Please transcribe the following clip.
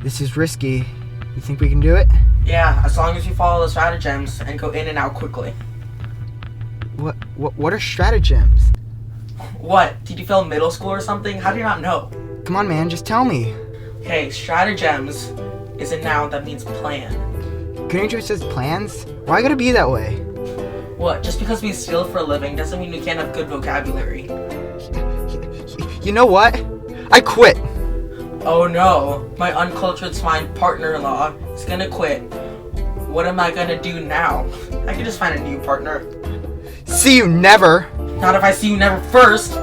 This is risky. You think we can do it? Yeah, as long as you follow the stratagems and go in and out quickly. What are stratagems? What? Did you fail middle school or something? How do you not know? Come on, man, just tell me. Okay, stratagems is a noun that means plan. Granger says plans? Why gotta be that way? What? Just because we steal for a living doesn't mean we can't have good vocabulary. You know what? I quit. Oh no, my uncultured swine partner-in-law is gonna quit. What am I gonna do now? I can just find a new partner. See you never. Not if I see you never first.